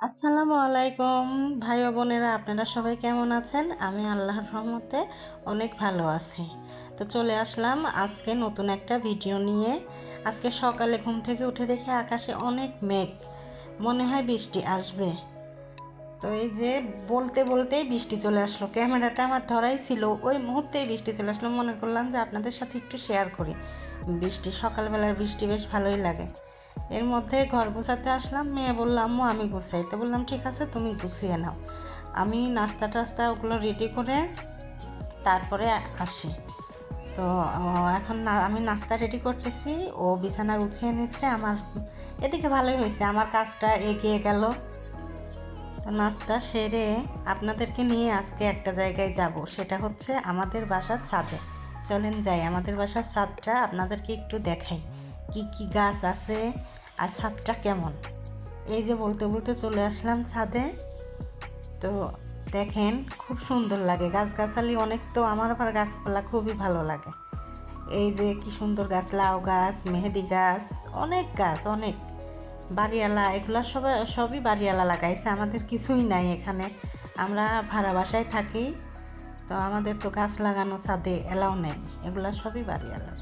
আসসালামু আলাইকুম ভাই ও বোনেরা, আপনারা সবাই কেমন আছেন? আমি আল্লাহর রহমতে অনেক ভালো আছি। তো চলে আসলাম আজকে নতুন একটা ভিডিও নিয়ে। আজকে সকালে ঘুম থেকে উঠে দেখি আকাশে অনেক মেঘ, মনে হয় বৃষ্টি আসবে। তো এই যে বলতে বলতেই বৃষ্টি চলে আসলো, ক্যামেরাটা আমার ধরাই ছিল, ওই মুহূর্তেই বৃষ্টি চলে আসলো। মনে করলাম যে আপনাদের সাথে একটু শেয়ার করি। বৃষ্টি, সকালবেলার বৃষ্টি বেশ ভালোই লাগে। এর মধ্যে ঘর গোছাতে আসলাম, মেয়ে বললাম আম্মু আমি গুছাই, তো বললাম ঠিক আছে তুমি গুছিয়ে নাও, আমি নাস্তা টাস্তা ওগুলো রেডি করে তারপরে আসি। তো এখন আমি নাস্তা রেডি করতেছি, ও বিছানা গুছিয়ে নিচ্ছে। আমার এদিকে ভালোই হয়েছে, আমার কাজটা এগিয়ে গেল। তো নাস্তা সেরে আপনাদেরকে নিয়ে আজকে একটা জায়গায় যাব, সেটা হচ্ছে আমাদের বাসার ছাদে। চলেন যাই, আমাদের বাসার ছাদটা আপনাদেরকে একটু দেখাই, কি কি গাছ আছে আর ছাদটা কেমন। এই যে বলতে বলতে চলে আসলাম ছাদে। তো দেখেন খুব সুন্দর লাগে, গাছগাছালি অনেক, তো আমার আবার গাছপালা খুবই ভালো লাগে। এই যে কি সুন্দর গাছ, লাউ গাছ, মেহেদি গাছ, অনেক গাছ, অনেক বাড়িওয়ালা, এগুলো সবই বাড়িওয়ালা লাগাইছে, আমাদের কিছুই নাই এখানে। আমরা ভাড়া বাসায় থাকি, তো আমাদের তো গাছ লাগানো ছাদে এলাও নেই, এগুলা সবই বাড়িওয়ালার।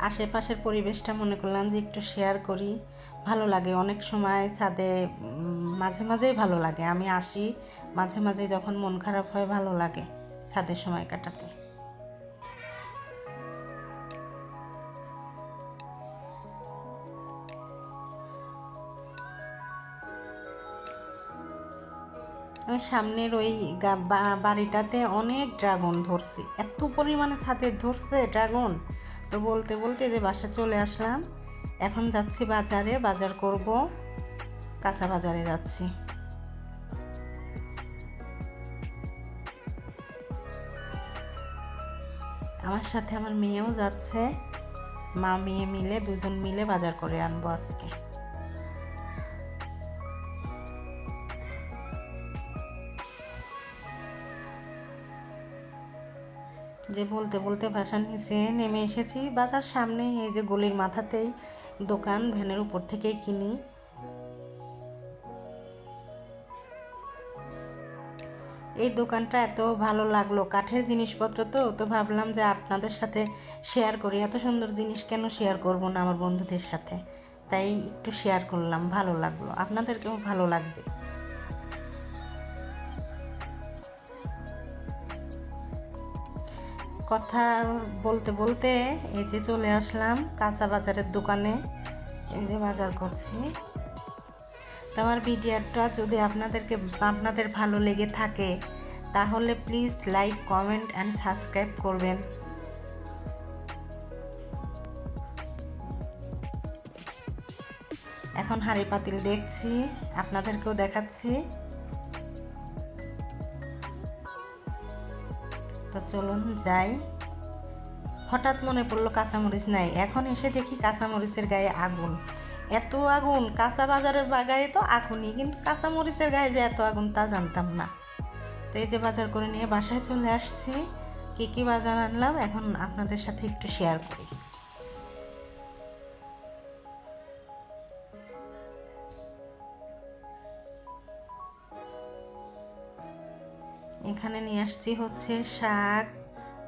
আশেপাশের পরিবেশটা মনে করলাম যে একটু শেয়ার করি, ভালো লাগে অনেক সময় ছাদে। মাঝে মাঝেই ভালো লাগে, আমি আসি মাঝে মাঝে, যখন মন খারাপ হয় ভালো লাগে ছাদের সময় কাটাতে। ওই সামনের ওই বাড়িটাতে অনেক ড্রাগন ধরছে, এত পরিমাণে ছাদে ধরছে ড্রাগন। তো বলতে বলতে যে বাসা চলে আসলাম, এখন যাচ্ছি বাজারে, বাজার করব, কাঁচা বাজারে যাচ্ছি। আমার সাথে আমার মেয়েও যাচ্ছে, মা মেয়ে মিলে দুজন মিলে বাজার করে আনবো আজকে। যে বলতে বলতে বাসার নিচে নেমে এসেছি, বাজার সামনেই, এই যে গলির মাথাতেই দোকান, ভ্যানের উপর থেকেই কিনি। এই দোকানটা এত ভালো লাগলো, কাঠের জিনিসপত্র, তো তো ভাবলাম যে আপনাদের সাথে শেয়ার করি, এত সুন্দর জিনিস কেন শেয়ার করব না আমার বন্ধুদের সাথে, তাই একটু শেয়ার করলাম, ভালো লাগলো, আপনাদেরকেও ভালো লাগবে। কথা বলতে বলতে এই যে চলে আসলাম কাঁচা বাজারের দোকানে, এই যে বাজার করছি। তো আমার ভিডিওটা যদি আপনাদের ভালো লেগে থাকে, তাহলে please like, comment and subscribe করবেন। এখন হাঁড়ি পাতিল দেখছি, আপনাদেরকেও দেখাচ্ছি। তো চলুন যাই। হঠাৎ মনে পড়লো কাঁচামরিচ নাই, এখন এসে দেখি কাঁচামরিচের গায়ে আগুন, এত আগুন! কাঁচা বাজারের গায়ে তো আগুনই, কিন্তু কাঁচামরিচের গায়ে যে এত আগুন তা জানতাম না। তো এই যে বাজার করে নিয়ে বাসায় চলে আসছি, কী কী বাজার আনলাম এখন আপনাদের সাথে একটু শেয়ার করি। এখানে নিয়ে আসছি হচ্ছে শাক,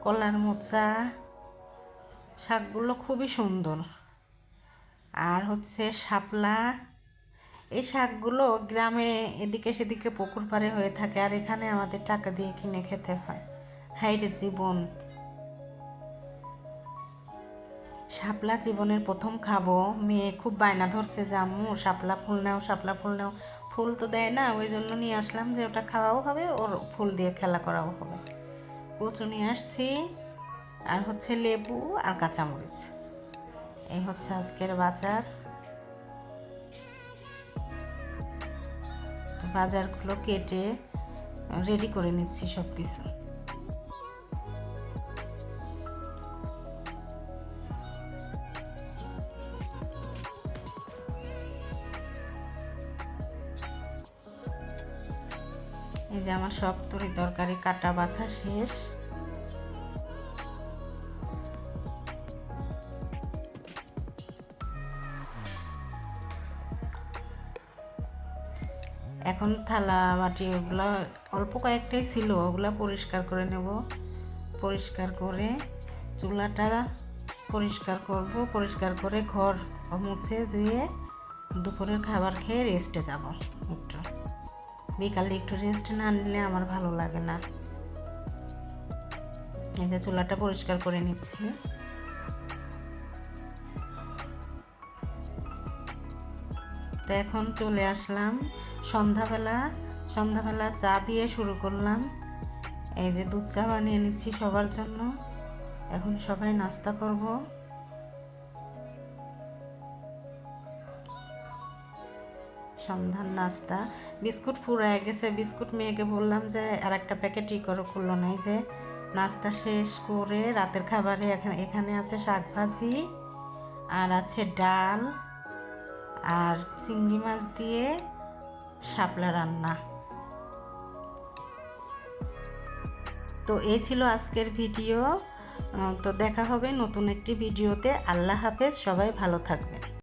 কলার মোচা, শাকগুলো খুবই সুন্দর, আর হচ্ছে শাপলা। এই শাকগুলো গ্রামে এদিকে সেদিকে পুকুর পাড়ে হয়ে থাকে, আর এখানে আমাদের টাকা দিয়ে কিনে খেতে হয়। হাইরে জীবন! শাপলা জীবনের প্রথম খাবো, মেয়ে খুব বায়না ধরছে যে আম্মু শাপলা ফুল নাও, শাপলা ফুল নাও। ফুল তো দেয় না, ওই জন্য নিয়ে আসলাম যে ওটা খাওয়াও হবে, ওর ফুল দিয়ে খেলা করাও হবে। কচু নিয়ে আসছি, আর হচ্ছে লেবু আর কাঁচামরিচ। এই হচ্ছে আজকের বাজার। বাজারগুলো কেটে রেডি করে নিচ্ছি সব কিছু। এই যে আমার সব তরকারি কাটা বাছা শেষ। এখন থালা বাটি ওগুলো অল্প কয়েকটাই ছিল, ওগুলো পরিষ্কার করে নেব। পরিষ্কার করে চুলাটা পরিষ্কার করব, পরিষ্কার করে ঘর মুছে ধুয়ে দুপুরের খাবার খেয়ে রেস্টে যাব। একটু বিকালে একটু রেস্ট না নিলে আমার ভালো লাগে না। এই যে চুলাটা পরিষ্কার করে নিচ্ছি। তো এখন চলে আসলাম সন্ধ্যাবেলা চা দিয়ে শুরু করলাম। এই যে দুধ চা বানিয়ে নিচ্ছি সবার জন্য। এখন সবাই নাস্তা করব। সন্ধ্যার নাস্তা বিস্কুট ফুরায় গেছে। বিস্কুট মেয়েকে বললাম যে আর একটা প্যাকেট করলো না। এই যে নাস্তা শেষ করে রাতের খাবারে এখানে আছে শাক ভাজি আর আছে ডাল আর চিংড়ি মাছ দিয়ে শাপলা রান্না। তো এই ছিল আজকের ভিডিও। তো দেখা হবে নতুন একটি ভিডিওতে। আল্লাহ হাফেজ, সবাই ভালো থাকবেন।